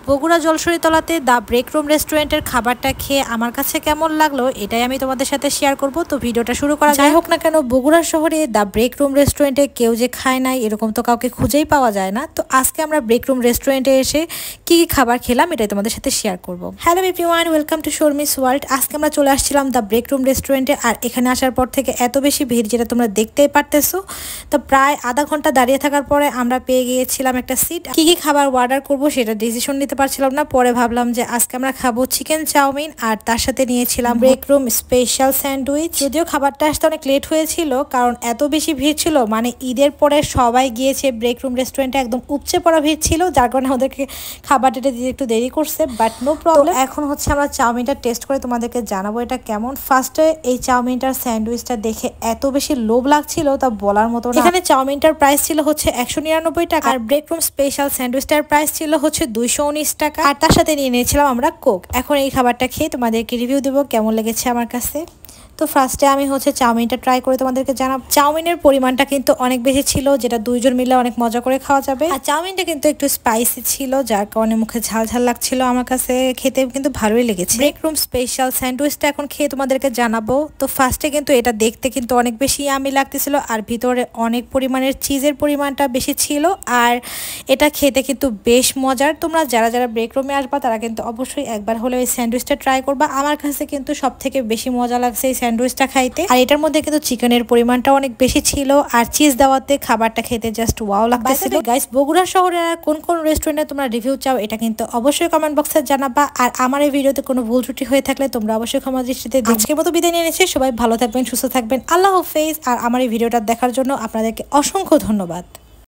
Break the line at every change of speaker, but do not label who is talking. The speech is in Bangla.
বগুড়া জলসরিতলাতে দ্য ব্রেক রুম রেস্টুরেন্টের খাবারটা খেয়ে আমার কাছে কেমন লাগলো এটাই আমি তোমাদের সাথে শেয়ার করব। তো ভিডিওটা শুরু করা যাই হোক না কেন, বগুড়া শহরে দ্য ব্রেক রুম রেস্টুরেন্টে কেউ যে খায় নাই এরকম তো কাউকে খুঁজেই পাওয়া যায় না। তো আজকে আমরা ব্রেক রুম রেস্টুরেন্টে এসে কি কি খাবার খেলাম এটাই তোমাদের সাথে শেয়ার করব। Hello everyone, welcome to Sharmi's world. আজকে আমরা চলে আসছিলাম দ্য ব্রেক রুম রেস্টুরেন্টে, আর এখানে আসার পর থেকে এত বেশি ভিড় যেটা তোমরা দেখতেই পারতেছো। তো প্রায় আধা ঘন্টা দাঁড়িয়ে থাকার পরে আমরা পেয়ে গিয়েছিলাম একটা সিট। কি কি খাবার অর্ডার করব সেটা ডিসিশন নিতে পারছিলাম না। পরে ভাবলাম যে আজকে আমরা খাবো চিকেন চাউমিন, আর তার সাথে নিয়েছিলাম ব্রেক রুম স্পেশাল স্যান্ডউইচ। যদিও খাবারটা আসতে অনেক লেট হয়েছিল, কারণ এত বেশি ভিড় ছিল, মানে ঈদের পরে সবাই গিয়েছে ব্রেক রুম রেস্টুরেন্টে, একদম উপচে পড়া ভিড় ছিল, যার কারণে আমাদেরকে খাবারটা দিতে একটু দেরি করছে। বাট নো প্রবলেম, এখন হচ্ছে আমরা চাউমিনটা টেস্ট করে তোমাদেরকে জানাবো এটা কেমন। ফার্স্টে এই চাউমিনটার স্যান্ডউইচটা দেখে এত বেশি লোভ লাগছিল তা বলার মতো না। এখানে চাউমিনটার প্রাইস ছিল হচ্ছে 199 টাকা, আর ব্রেক রুম স্পেশাল স্যান্ডউইচটার প্রাইস ছিল হচ্ছে 219 টাকা, আর তার সাথে নিয়ে নিয়েছিলাম আমরা কোক। এখন এই খাবারটা খেয়ে তোমাদেরকে রিভিউ দেবো কেমন লেগেছে আমার কাছে। তো ফার্স্টে আমি হচ্ছে চাউমিনটা ট্রাই করে তোমাদেরকে জানাবো। চাউমিনের পরিমাণটা কিন্তু অনেক বেশি ছিল, যেটা দুইজন মিলে অনেক মজা করে খাওয়া যাবে। আর চাউমিনটা কিন্তু একটু স্পাইসি ছিল, যার কারণে মুখে ঝাল ঝাল লাগছিল। আমার কাছে খেতে কিন্তু ভালোই লেগেছে। ব্রেক রুম স্পেশাল স্যান্ডউইচটা এখন খেয়ে তোমাদেরকে জানাবো। তো ফার্স্টে কিন্তু এটা দেখতে কিন্তু অনেক বেশি ইয়ামি লাগতেছিল, আর ভিতরে অনেক পরিমাণের চিজের পরিমাণটা বেশি ছিল, আর এটা খেতে কিন্তু বেশ মজার। তোমরা যারা যারা ব্রেক রুমে আসবা তারা কিন্তু অবশ্যই একবার হলে এই স্যান্ডউইচটা ট্রাই করবা। আমার কাছে কিন্তু সব থেকে বেশি মজা লাগছে এই স্যান্ডউইচটা খাইতে, আর এটার মধ্যে কিন্তু চিকেনের পরিমাণটা অনেক বেশি ছিল, আর চিজ দেওয়াতে খাবারটা খেতে জাস্ট ওয়াও লাগতেছিল। গাইস, বগুড়া শহরে কোন কোন রেস্টুরেন্টে তোমরা রিভিউ চাও এটা কিন্তু অবশ্যই কমেন্ট বক্সে জানাবা। আর আমার এই ভিডিওতে কোনো ভুল ত্রুটি হয়ে থাকলে তোমরা অবশ্যই ক্ষমা দৃষ্টিতে দেখবে। আজকের মতো বিদায় নিয়ে নিচ্ছি, সবাই ভালো থাকবেন, সুস্থ থাকবেন, আল্লাহ হাফেজ। আর আমার এই ভিডিওটা দেখার জন্য আপনাদেরকে অসংখ্য ধন্যবাদ।